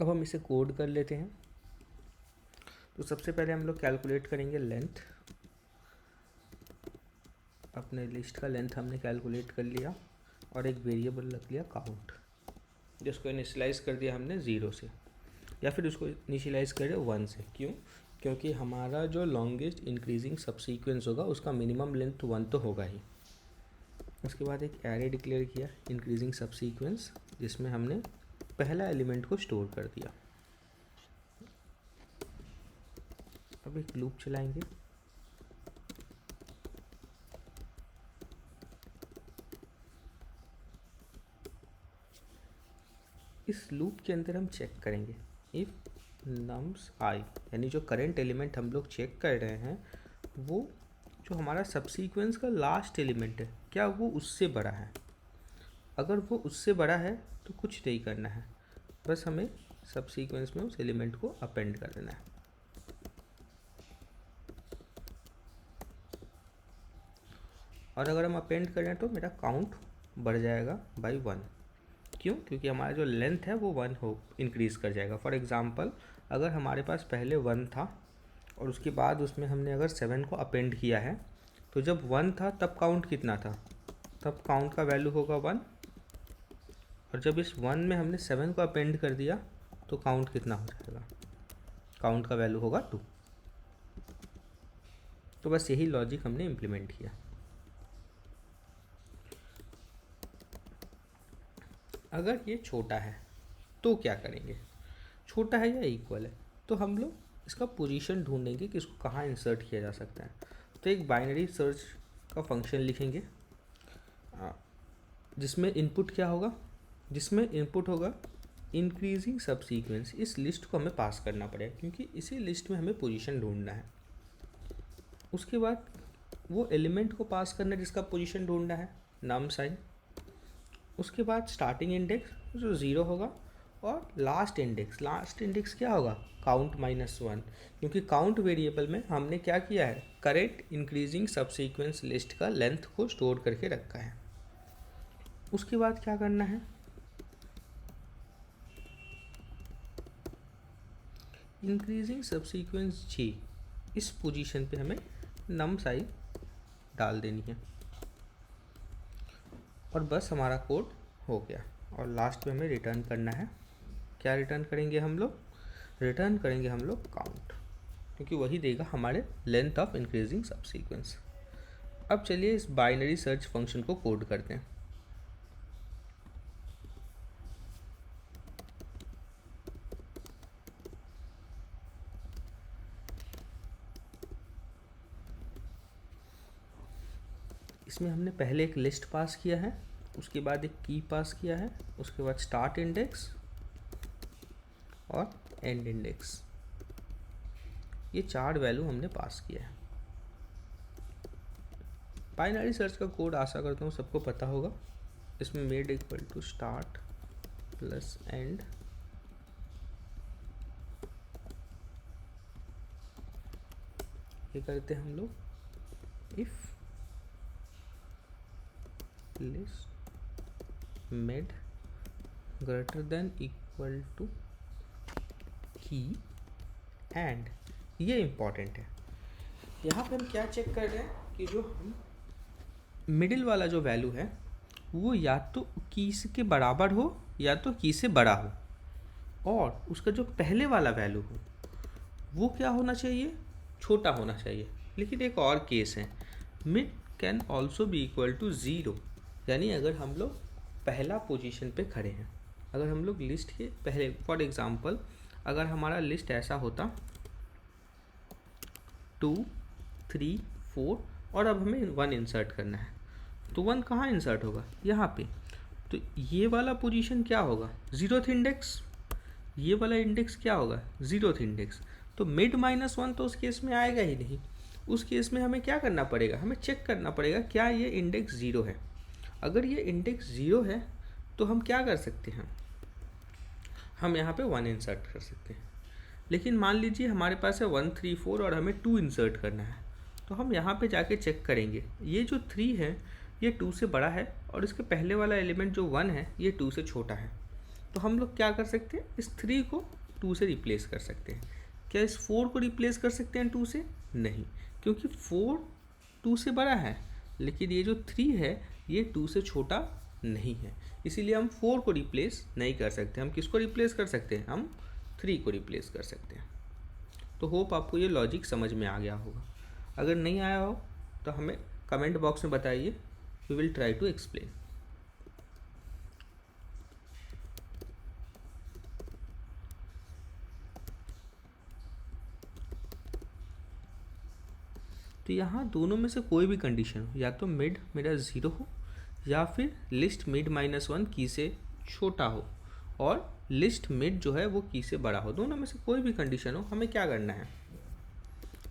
अब हम इसे कोड कर लेते हैं। तो सबसे पहले हम लोग कैलकुलेट करेंगे लेंथ। अपने लिस्ट का लेंथ हमने कैलकुलेट कर लिया और एक वेरिएबल रख लिया काउंट, जिसको इनिशियलाइज़ कर दिया हमने 0 से, या फिर उसको इनिशियलाइज़ करें 1 से। क्यों? क्योंकि हमारा जो लॉन्गेस्ट इंक्रीजिंग सबसीक्वेंस होगा उसका मिनिमम लेंथ 1 तो होगा ही। उसके बाद एक एरे डिक्लेयर किया इंक्रीजिंग सबसीक्वेंस, जिसमें हमने पहला एलिमेंट को स्टोर कर दिया। अब एक लूप चलाएंगे। इस लूप के अंदर हम चेक करेंगे इफ़ नम्स आई, यानी जो करंट एलिमेंट हम लोग चेक कर रहे हैं वो जो हमारा सबसीक्वेंस का लास्ट एलिमेंट है, क्या वो उससे बड़ा है। अगर वो उससे बड़ा है तो कुछ नहीं करना है, बस हमें सबसीक्वेंस में उस एलिमेंट को अपेंड कर देना है। और अगर हम अपेंड करें तो मेरा काउंट बढ़ जाएगा बाई 1। क्यों? क्योंकि हमारा जो लेंथ है वो 1 हो इंक्रीज़ कर जाएगा। फॉर एग्ज़ाम्पल, अगर हमारे पास पहले 1 था और उसके बाद उसमें हमने अगर 7 को अपेंड किया है, तो जब 1 था तब काउंट कितना था? तब काउंट का वैल्यू होगा 1। और जब इस 1 में हमने 7 को अपेंड कर दिया तो काउंट कितना हो जाएगा? काउंट का वैल्यू होगा 2। तो बस यही लॉजिक हमने इम्प्लीमेंट किया। अगर ये छोटा है तो क्या करेंगे? छोटा है या इक्वल है, तो हम लोग इसका पोजीशन ढूंढेंगे कि इसको कहाँ इंसर्ट किया जा सकता है। तो एक बाइनरी सर्च का फंक्शन लिखेंगे, जिसमें इनपुट क्या होगा? जिसमें इनपुट होगा इंक्रीजिंग सबसीक्वेंस। इस लिस्ट को हमें पास करना पड़ेगा क्योंकि इसी लिस्ट में हमें पोजीशन ढूंढना है। उसके बाद वो एलिमेंट को पास करना है जिसका पोजीशन ढूंढना है, नम साइन। उसके बाद स्टार्टिंग इंडेक्स जो 0 होगा, और लास्ट इंडेक्स क्या होगा? काउंट -1, क्योंकि काउंट वेरिएबल में हमने क्या किया है? करेक्ट इंक्रीजिंग सबसीक्वेंस लिस्ट का लेंथ को स्टोर करके रखा है। उसके बाद क्या करना है? इंक्रीजिंग सबसीक्वेंस जी, इस पोजीशन पे हमें नम साइन डाल देनी है और बस हमारा कोड हो गया। और लास्ट में हमें रिटर्न करना है। क्या रिटर्न करेंगे हम लोग? रिटर्न करेंगे हम लोग काउंट, क्योंकि वही देगा हमारे लेंथ ऑफ इंक्रीजिंग सबसीक्वेंस। अब चलिए इस बाइनरी सर्च फंक्शन को कोड करते हैं। इसमें हमने पहले एक लिस्ट पास किया है, उसके बाद एक की पास किया है, उसके बाद स्टार्ट इंडेक्स और एंड इंडेक्स, ये 4 वैल्यू हमने पास किया है। बाइनरी सर्च का कोड आशा करता हूँ सबको पता होगा। इसमें mid equal to start plus end, ये करते हैं हम लोग if list mid greater than equal to key end. ये इम्पॉर्टेंट है। यहाँ पे हम क्या चेक कर रहे हैं कि जो हम मिडिल वाला जो वैल्यू है वो या तो की के बराबर हो या तो की से बड़ा हो, और उसका जो पहले वाला वैल्यू हो वो क्या होना चाहिए? छोटा होना चाहिए। लेकिन एक और केस है, mid can also be equal to 0, यानी अगर हम लोग पहला पोजीशन पे खड़े हैं, अगर हम लोग लिस्ट के पहले, फॉर एग्जांपल अगर हमारा लिस्ट ऐसा होता 2 3 4 और अब हमें 1 इंसर्ट करना है, तो 1 कहाँ इंसर्ट होगा? यहाँ पे। तो ये वाला पोजीशन क्या होगा? 0th index. ये वाला इंडेक्स क्या होगा? 0th index. तो मिड -1 तो उस केस में आएगा ही नहीं। उस केस में हमें क्या करना पड़ेगा? हमें चेक करना पड़ेगा क्या ये इंडेक्स 0 है। अगर ये इंडेक्स 0 है तो हम क्या कर सकते हैं? हम यहाँ पे 1 इंसर्ट कर सकते हैं। लेकिन मान लीजिए हमारे पास है 1 3 4 और हमें 2 इंसर्ट करना है, तो हम यहाँ पे जाके चेक करेंगे ये जो 3 है ये 2 से बड़ा है और इसके पहले वाला एलिमेंट जो 1 है ये 2 से छोटा है। तो हम लोग क्या कर सकते हैं, इस 3 को 2 से रिप्लेस कर सकते हैं। क्या इस 4 को रिप्लेस कर सकते हैं 2 से? नहीं, क्योंकि 4 2 से बड़ा है, लेकिन ये जो 3 है ये 2 से छोटा नहीं है, इसीलिए हम 4 को रिप्लेस नहीं कर सकते। हम किसको रिप्लेस कर सकते हैं? हम 3 को रिप्लेस कर सकते हैं। तो होप आपको ये लॉजिक समझ में आ गया होगा। अगर नहीं आया हो तो हमें कमेंट बॉक्स में बताइए, we will try to explain. तो यहाँ दोनों में से कोई भी कंडीशन हो, या तो मिड मेरा 0 हो या फिर लिस्ट मिड -1 की से छोटा हो और लिस्ट मिड जो है वो की से बड़ा हो, दोनों में से कोई भी कंडीशन हो, हमें क्या करना है?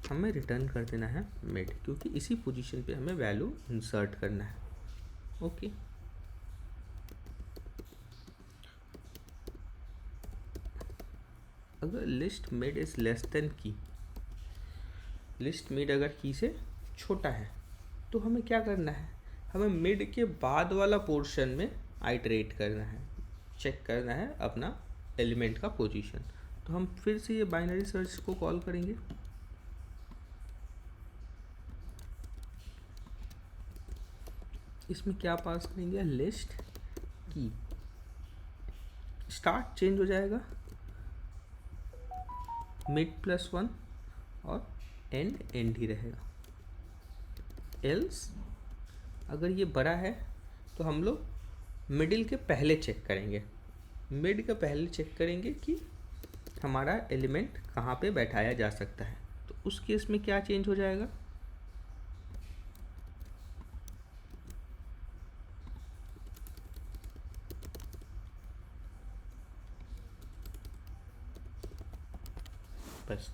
हमें रिटर्न कर देना है मिड, क्योंकि इसी पोजीशन पे हमें वैल्यू इंसर्ट करना है। ओके, अगर list mid is less than की, लिस्ट मिड अगर की से छोटा है तो हमें क्या करना है? हमें मिड के बाद वाला पोर्शन में आइटरेट करना है, चेक करना है अपना एलिमेंट का पोजीशन। तो हम फिर से ये बाइनरी सर्च को कॉल करेंगे। इसमें क्या पास करेंगे? लिस्ट की। स्टार्ट चेंज हो जाएगा मिड +1 और एंड ही रहेगा। एल्स अगर ये बड़ा है तो हम लोग मिडिल के पहले चेक करेंगे, मिड के पहले चेक करेंगे कि हमारा एलिमेंट कहाँ पे बैठाया जा सकता है। तो उस केस में क्या चेंज हो जाएगा? बस,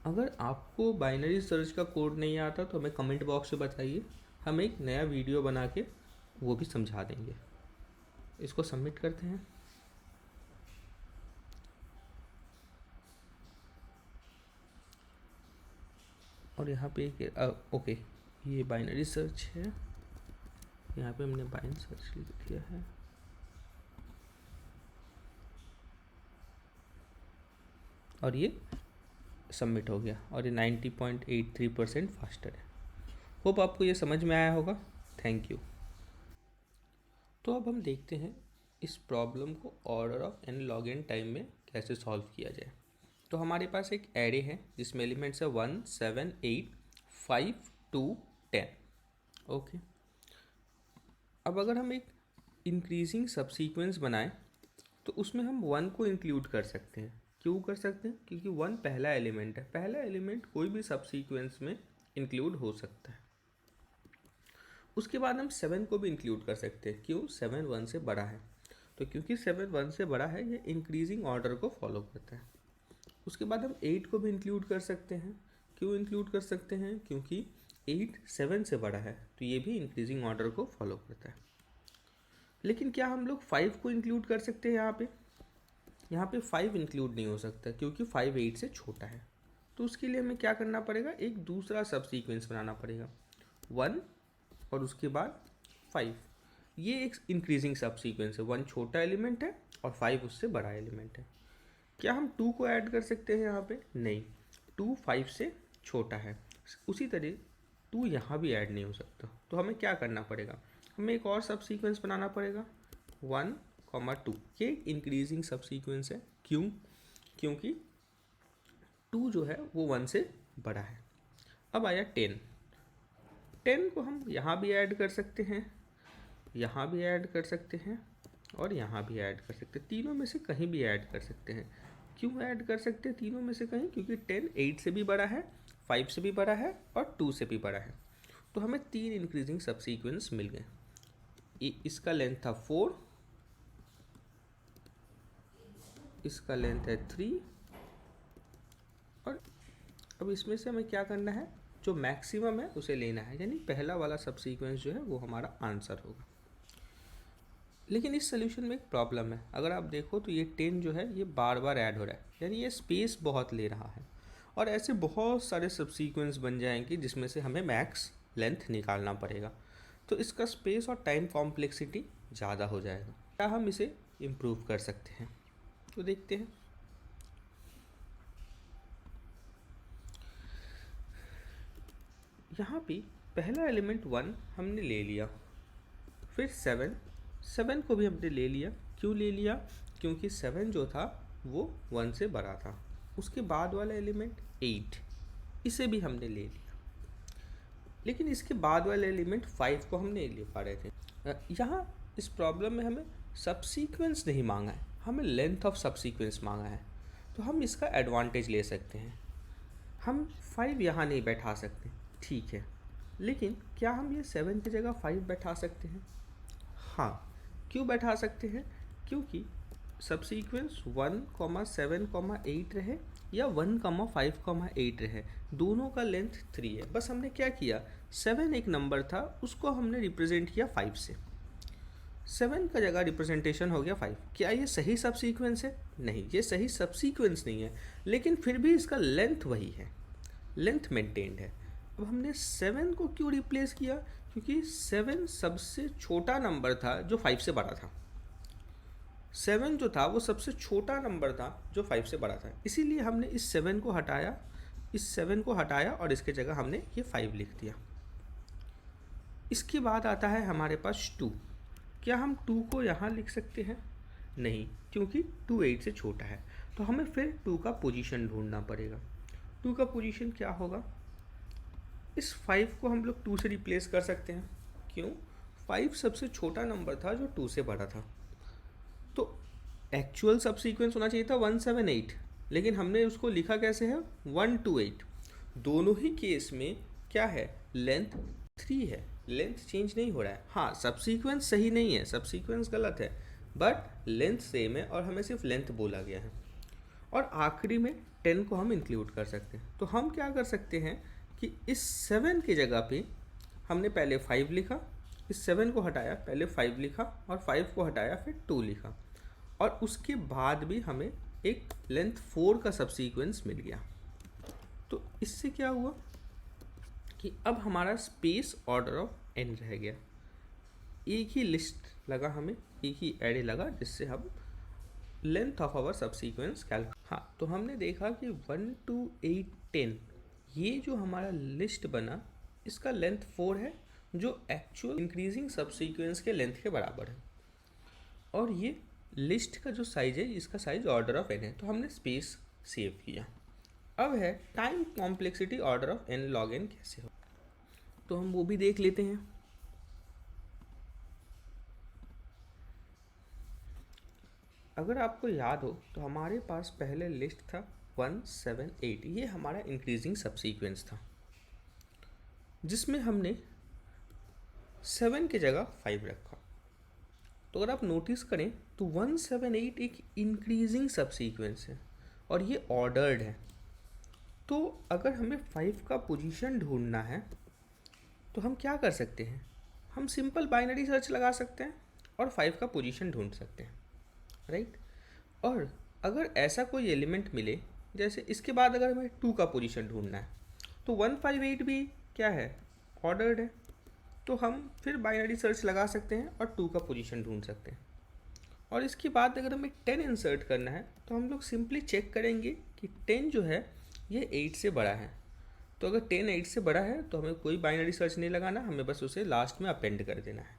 अगर आपको बाइनरी सर्च का कोड नहीं आता तो हमें कमेंट बॉक्स में बताइए, हम एक नया वीडियो बना के वो भी समझा देंगे। इसको सबमिट करते हैं। और यहाँ पे ओके, ये बाइनरी सर्च है, यहाँ पे हमने बाइनरी सर्च लिख दिया है। और ये सबमिट हो गया और ये 90.83% फास्टर है। होप आपको ये समझ में आया होगा। Thank you. तो अब हम देखते हैं इस प्रॉब्लम को order of n log n time में कैसे सॉल्व किया जाए। तो हमारे पास एक एरे है जिसमें एलिमेंट्स है 1 7 8 5 2 10। ओके, अब अगर हम एक इंक्रीजिंग सबसीक्वेंस बनाएं तो उसमें हम 1 को इंक्लूड कर सकते हैं। क्यों कर सकते हैं? क्योंकि 1 पहला एलिमेंट है, पहला एलिमेंट कोई भी सबसीक्वेंस में इंक्लूड हो सकता है। उसके बाद हम 7 को भी इंक्लूड कर सकते हैं। क्यों? 7 1 से बड़ा है, तो क्योंकि 7 1 से बड़ा है ये इंक्रीजिंग ऑर्डर को फॉलो करता है। उसके बाद हम 8 को भी इंक्लूड कर सकते हैं। क्यों इंक्लूड कर सकते हैं? क्योंकि 8 7 से बड़ा है, तो ये भी इंक्रीजिंग ऑर्डर को फॉलो करता है। लेकिन क्या हम लोग 5 को इंक्लूड कर सकते हैं? यहाँ पे 5 इंक्लूड नहीं हो सकता क्योंकि 5 8 से छोटा है। तो उसके लिए हमें क्या करना पड़ेगा? एक दूसरा सब सीक्वेंस बनाना पड़ेगा, 1 और उसके बाद 5। ये एक इंक्रीजिंग सब सीक्वेंस है, 1 छोटा एलिमेंट है और 5 उससे बड़ा एलिमेंट है। क्या हम 2 को ऐड कर सकते हैं यहाँ पे? नहीं, 2 5 से छोटा है। उसी तरह 2 यहाँ भी ऐड नहीं हो सकता। तो हमें क्या करना पड़ेगा? हमें एक और सब सीक्वेंस बनाना पड़ेगा, 1 2। ये इंक्रीजिंग सब सीक्वेंस है। क्यों? क्योंकि 2 जो है वो 1 से बड़ा है। अब आया 10 को हम यहाँ भी ऐड कर सकते हैं, यहाँ भी ऐड कर सकते हैं और यहाँ भी ऐड कर सकते हैं। तीनों में से कहीं भी ऐड कर सकते हैं। क्यों ऐड कर सकते हैं तीनों में से कहीं? क्योंकि 10 8 से भी बड़ा है, 5 से भी बड़ा है और 2 से भी बड़ा है। तो हमें 3 इंक्रीजिंग सब सीक्वेंस मिल गए। इसका लेंथ था 4, इसका लेंथ है 3 और अब इसमें से हमें क्या करना है? जो मैक्सिमम है उसे लेना है, यानी पहला वाला सब सीक्वेंस जो है वो हमारा आंसर होगा। लेकिन इस सोल्यूशन में एक प्रॉब्लम है। अगर आप देखो तो ये 10 जो है ये बार बार ऐड हो रहा है, यानी ये स्पेस बहुत ले रहा है और ऐसे बहुत सारे सब सीक्वेंस बन जाएंगे जिसमें से हमें मैक्स लेंथ निकालना पड़ेगा। तो इसका स्पेस और टाइम कॉम्प्लेक्सिटी ज़्यादा हो जाएगा। क्या हम इसे इम्प्रूव कर सकते हैं। तो देखते हैं। यहाँ पे पहला एलिमेंट 1 हमने ले लिया, फिर 7 को भी हमने ले लिया। क्यों ले लिया? क्योंकि 7 जो था वो 1 से बड़ा था। उसके बाद वाला एलिमेंट 8, इसे भी हमने ले लिया, लेकिन इसके बाद वाले एलिमेंट 5 को हम नहीं ले पा रहे थे। यहाँ इस प्रॉब्लम में हमें सबसीक्वेंस नहीं मांगा है, हमें लेंथ ऑफ सबसीक्वेंस मांगा है। तो हम इसका एडवांटेज ले सकते हैं। हम 5 यहाँ नहीं बैठा सकते, ठीक है, लेकिन क्या हम ये 7 की जगह 5 बैठा सकते हैं? हाँ। क्यों बैठा सकते हैं? क्योंकि सबसीक्वेंस 1, 7, 8 रहे या 1, 5, 8 रहे, दोनों का लेंथ 3 है। बस हमने क्या किया, 7 एक नंबर था, उसको हमने रिप्रेजेंट किया 5 से। 7 का जगह रिप्रेजेंटेशन हो गया 5। क्या ये सही सबसीक्वेंस है? नहीं, ये सही सबसीक्वेंस नहीं है, लेकिन फिर भी इसका लेंथ वही है, लेंथ मेंटेन्ड है। अब हमने 7 को क्यों रिप्लेस किया? क्योंकि 7 सबसे छोटा नंबर था जो 5 से बड़ा था। 7 जो था वो सबसे छोटा नंबर था जो 5 से बड़ा था, इसीलिए हमने इस 7 को हटाया, और इसके जगह हमने ये 5 लिख दिया। इसके बाद आता है हमारे पास 2। क्या हम 2 को यहाँ लिख सकते हैं? नहीं, क्योंकि 2 8 से छोटा है। तो हमें फिर 2 का पोजीशन ढूंढना पड़ेगा। 2 का पोजीशन क्या होगा? इस 5 को हम लोग 2 से रिप्लेस कर सकते हैं। क्यों? 5 सबसे छोटा नंबर था जो 2 से बड़ा था। तो एक्चुअल सबसीक्वेंस होना चाहिए था 1 7 8, लेकिन हमने उसको लिखा कैसे है? 1 2 8। दोनों ही केस में क्या है? लेंथ 3 है, लेंथ चेंज नहीं हो रहा है। हाँ, सबसीक्वेंस सही नहीं है, सबसीक्वेंस गलत है, बट लेंथ सेम है और हमें सिर्फ लेंथ बोला गया है। और आखिरी में 10 को हम इंक्लूड कर सकते हैं। तो हम क्या कर सकते हैं कि इस 7 की जगह पे हमने पहले 5 लिखा, इस 7 को हटाया, पहले 5 लिखा, और 5 को हटाया, फिर 2 लिखा, और उसके बाद भी हमें एक लेंथ 4 का सबसीक्वेंस मिल गया। तो इससे क्या हुआ कि अब हमारा स्पेस ऑर्डर ऑफ n रह गया। एक ही लिस्ट लगा, हमें एक ही एरे लगा, जिससे हम length of our subsequence calculate. हाँ, तो हमने देखा कि 1 2 8 10 ये जो हमारा लिस्ट बना, इसका लेंथ 4 है, जो एक्चुअल इंक्रीजिंग सबसीक्वेंस के लेंथ के बराबर है। और ये लिस्ट का जो साइज है, इसका साइज ऑर्डर ऑफ n है, तो हमने स्पेस सेव किया। अब है time complexity order of n log n कैसे हो, तो हम वो भी देख लेते हैं। अगर आपको याद हो तो हमारे पास पहले लिस्ट था 1 7 8, ये हमारा इंक्रीजिंग सबसीक्वेंस था, जिसमें हमने 7 की जगह 5 रखा। तो अगर आप नोटिस करें तो 1 7 8 एक इंक्रीजिंग सबसीक्वेंस है और ये ऑर्डर्ड है। तो अगर हमें 5 का पोजीशन ढूंढना है तो हम क्या कर सकते हैं? हम सिंपल बाइनरी सर्च लगा सकते हैं और 5 का पोजीशन ढूंढ सकते हैं, राइट। और अगर ऐसा कोई एलिमेंट मिले, जैसे इसके बाद अगर हमें 2 का पोजीशन ढूंढना है, तो 1 5 8 भी क्या है? ऑर्डर्ड है। तो हम फिर बाइनरी सर्च लगा सकते हैं और 2 का पोजीशन ढूंढ सकते हैं। और इसके बाद अगर हमें 10 इंसर्ट करना है तो हम लोग सिंपली चेक करेंगे कि 10 जो है ये 8 से बड़ा है। तो अगर 10 8 से बड़ा है तो हमें कोई बाइनरी सर्च नहीं लगाना, हमें बस उसे लास्ट में अपेंड कर देना है।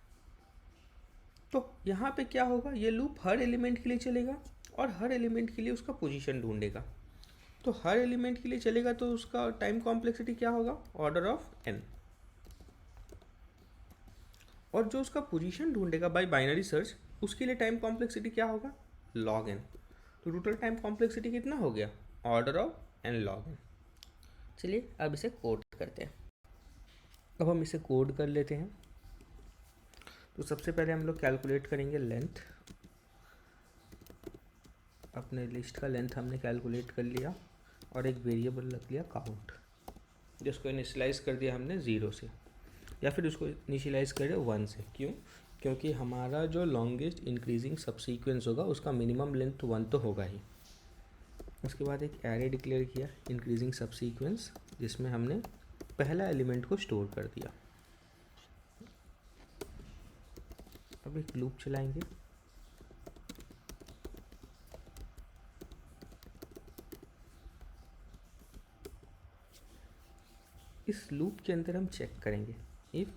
तो यहाँ पे क्या होगा? ये लूप हर एलिमेंट के लिए चलेगा और हर एलिमेंट के लिए उसका पोजीशन ढूंढेगा। तो हर एलिमेंट के लिए चलेगा तो उसका टाइम कॉम्प्लेक्सिटी क्या होगा? Order of n। और जो उसका पोजीशन ढूंढेगा बाय बाइनरी सर्च, उसके लिए टाइम कॉम्प्लेक्सिटी क्या होगा? log n। तो टोटल टाइम कॉम्प्लेक्सिटी कितना हो गया? Order of n log n। चलिए अब इसे कोड करते हैं। अब हम इसे कोड कर लेते हैं। तो सबसे पहले हम लोग कैलकुलेट करेंगे लेंथ। अपने लिस्ट का लेंथ हमने कैलकुलेट कर लिया और एक वेरिएबल रख लिया काउंट, जिसको इनिशियलाइज़ कर दिया हमने 0 से, या फिर उसको इनिशियलाइज़ कर दिया 1 से। क्यों? क्योंकि हमारा जो लॉन्गेस्ट इंक्रीजिंग सबसीक्वेंस होगा उसका मिनिमम लेंथ 1 तो होगा ही। उसके बाद एक एरे डिक्लेयर किया इंक्रीजिंग सबसीक्वेंस, जिसमें हमने पहला एलिमेंट को स्टोर कर दिया। अब एक लूप चलाएंगे। इस लूप के अंदर हम चेक करेंगे इफ़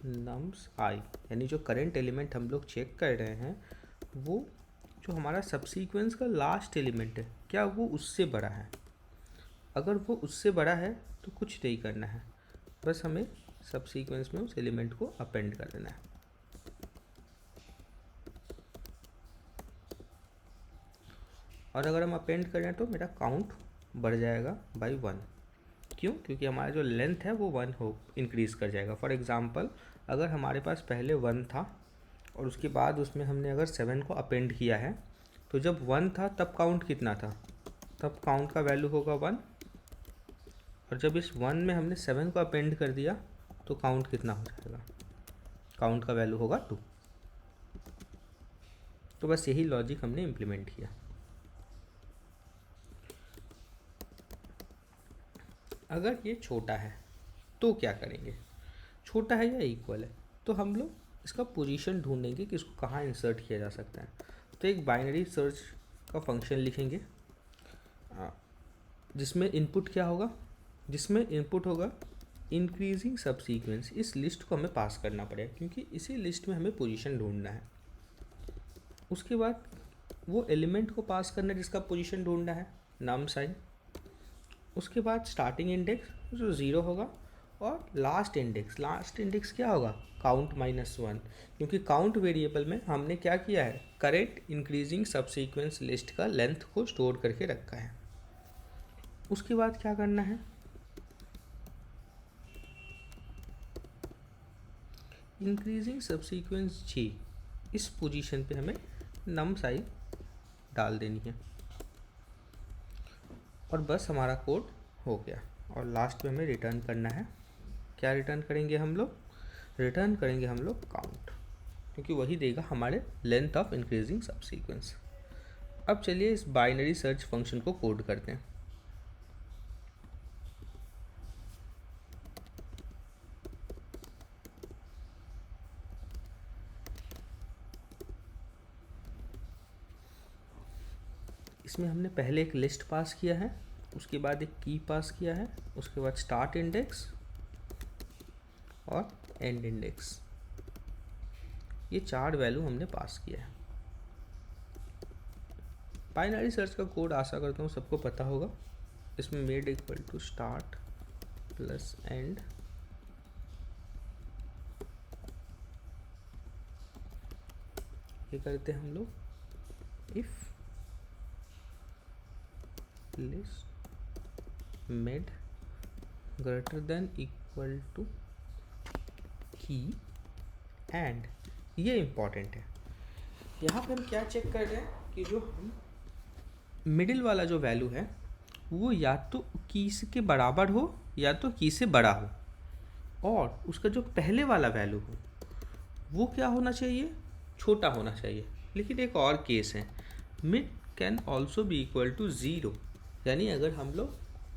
नम्स आई, यानी जो करंट एलिमेंट हम लोग चेक कर रहे हैं वो जो हमारा सबसीक्वेंस का लास्ट एलिमेंट है क्या वो उससे बड़ा है। अगर वो उससे बड़ा है तो कुछ नहीं करना है, बस हमें सबसीक्वेंस में उस एलिमेंट को अपेंड कर देना है। और अगर हम अपेंड करें तो मेरा काउंट बढ़ जाएगा बाई 1। क्यों? क्योंकि हमारा जो लेंथ है वो 1 हो इंक्रीज़ कर जाएगा। फॉर एग्ज़ाम्पल अगर हमारे पास पहले 1 था और उसके बाद उसमें हमने अगर 7 को अपेंड किया है तो जब 1 था तब काउंट कितना था, तब काउंट का वैल्यू होगा 1। और जब इस 1 में हमने 7 को अपेंड कर दिया तो काउंट कितना हो जाएगा, काउंट का वैल्यू होगा 2। तो बस यही लॉजिक हमने इम्प्लीमेंट किया। अगर ये छोटा है तो क्या करेंगे, छोटा है या इक्वल है तो हम लोग इसका पोजीशन ढूंढेंगे कि इसको कहाँ इंसर्ट किया जा सकता है। तो एक बाइनरी सर्च का फंक्शन लिखेंगे जिसमें इनपुट क्या होगा, जिसमें इनपुट होगा इंक्रीजिंग सबसीक्वेंस। इस लिस्ट को हमें पास करना पड़ेगा क्योंकि इसी लिस्ट में हमें पोजीशन ढूंढना है। उसके बाद वो एलिमेंट को पास करना है जिसका पोजीशन ढूंढना है, नम साइन। उसके बाद स्टार्टिंग इंडेक्स जो 0 होगा और लास्ट इंडेक्स क्या होगा, काउंट -1, क्योंकि काउंट वेरिएबल में हमने क्या किया है, करेक्ट इंक्रीजिंग सबसीक्वेंस लिस्ट का लेंथ को स्टोर करके रखा है। उसके बाद क्या करना है, इंक्रीजिंग सबसीक्वेंस जी, इस पोजीशन पे हमें नम साइन डाल देनी है और बस हमारा कोड हो गया। और लास्ट में हमें रिटर्न करना है, क्या रिटर्न करेंगे हम लोग, रिटर्न करेंगे हम लोग काउंट, क्योंकि वही देगा हमारे लेंथ ऑफ इंक्रीजिंग सबसीक्वेंस। अब चलिए इस बाइनरी सर्च फंक्शन को कोड करते हैं। इसमें हमने पहले एक लिस्ट पास किया है, उसके बाद एक की पास किया है, उसके बाद स्टार्ट इंडेक्स और एंड इंडेक्स, ये 4 वैल्यू हमने पास किया है। बाइनरी सर्च का कोड आशा करता हूँ सबको पता होगा। इसमें mid equal to start plus end, ये करते हैं हम लोग if list mid greater than equal to key end, ये इम्पॉर्टेंट है। यहाँ पे हम क्या चेक कर रहे हैं कि जो हम मिडिल वाला जो वैल्यू है वो या तो की के बराबर हो या तो की से बड़ा हो, और उसका जो पहले वाला वैल्यू हो वो क्या होना चाहिए, छोटा होना चाहिए। लेकिन एक और केस है, mid can also be equal to 0, यानी अगर हम लोग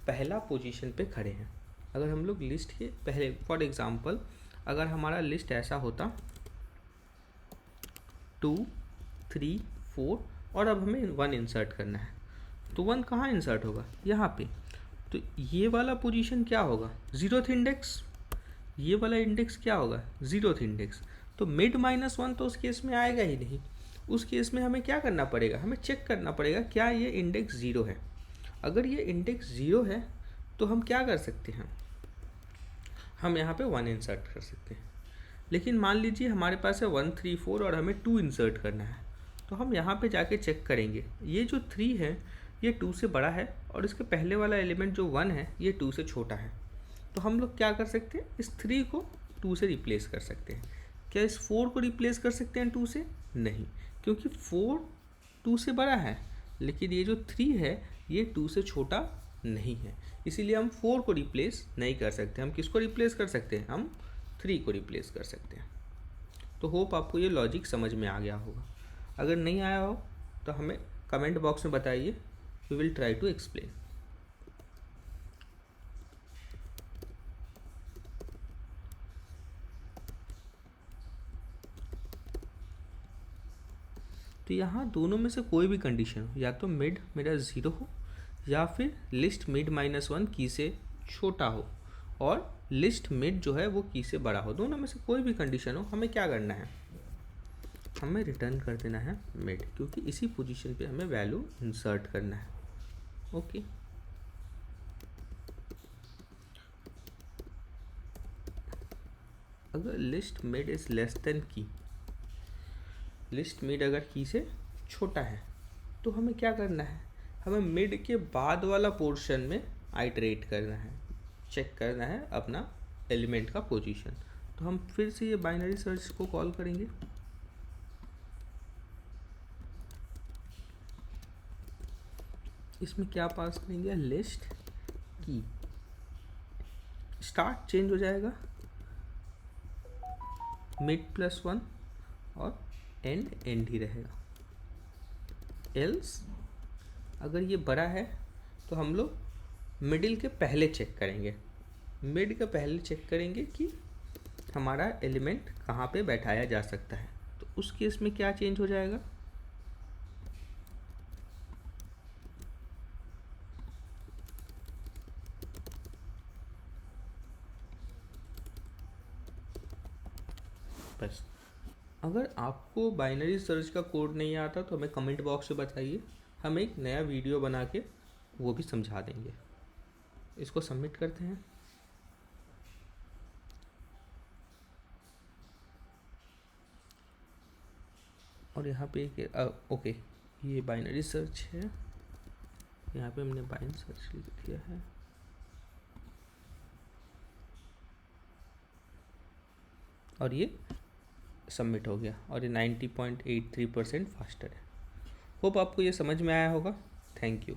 पहला पोजीशन पे खड़े हैं, अगर हम लोग लिस्ट के पहले, फॉर एग्जांपल अगर हमारा लिस्ट ऐसा होता 2 3 4 और अब हमें 1 इंसर्ट करना है, तो 1 कहाँ इंसर्ट होगा, यहाँ पे। तो ये वाला पोजीशन क्या होगा, 0th इंडेक्स, ये वाला इंडेक्स क्या होगा, 0th इंडेक्स। तो मिड -1 तो उस केस में आएगा ही नहीं। उस केस में हमें क्या करना पड़ेगा, हमें चेक करना पड़ेगा क्या ये इंडेक्स 0 है। अगर ये इंडेक्स 0 है तो हम क्या कर सकते हैं, हम यहाँ पे 1 इंसर्ट कर सकते हैं। लेकिन मान लीजिए हमारे पास है 1 3 4 और हमें 2 इंसर्ट करना है, तो हम यहाँ पे जाके चेक करेंगे ये जो 3 है ये 2 से बड़ा है और इसके पहले वाला एलिमेंट जो 1 है ये 2 से छोटा है। तो हम लोग क्या कर सकते हैं, इस 3 को 2 से रिप्लेस कर सकते हैं। क्या इस 4 को रिप्लेस कर सकते हैं 2 से, नहीं, क्योंकि 4 2 से बड़ा है, लेकिन ये जो 3 है ये 2 से छोटा नहीं है, इसीलिए हम 4 को रिप्लेस नहीं कर सकते। हम किसको रिप्लेस कर सकते हैं, हम 3 को रिप्लेस कर सकते हैं। तो होप आपको ये लॉजिक समझ में आ गया होगा। अगर नहीं आया हो तो हमें कमेंट बॉक्स में बताइए, we will try to explain. तो यहाँ दोनों में से कोई भी कंडीशन हो, या तो मिड मेरा 0 हो या फिर लिस्ट मिड -1 की से छोटा हो और लिस्ट मिड जो है वो की से बड़ा हो, दोनों में से कोई भी कंडीशन हो, हमें क्या करना है, हमें रिटर्न कर देना है मिड, क्योंकि इसी पोजीशन पे हमें वैल्यू इंसर्ट करना है। ओके, अगर list mid is less than की, लिस्ट मिड अगर की से छोटा है तो हमें क्या करना है, हमें मिड के बाद वाला पोर्शन में आइटरेट करना है, चेक करना है अपना एलिमेंट का पोजीशन। तो हम फिर से ये बाइनरी सर्च को कॉल करेंगे। इसमें क्या पास करेंगे, लिस्ट की, स्टार्ट चेंज हो जाएगा मिड +1 और एंड ही रहेगा। एल्स अगर ये बड़ा है तो हम लोग मिडिल के पहले चेक करेंगे, मिड के पहले चेक करेंगे कि हमारा एलिमेंट कहाँ पे बैठाया जा सकता है। तो उस केस में क्या चेंज हो जाएगा, बस। अगर आपको बाइनरी सर्च का कोड नहीं आता तो हमें कमेंट बॉक्स में बताइए, हम एक नया वीडियो बना के वो भी समझा देंगे। इसको सबमिट करते हैं। और यहाँ पे ओके, ये बाइनरी सर्च है, यहाँ पे हमने बाइनरी सर्च लिख दिया है, और ये सबमिट हो गया, और ये 90.83% फास्टर है। होप आपको ये समझ में आया होगा। Thank you.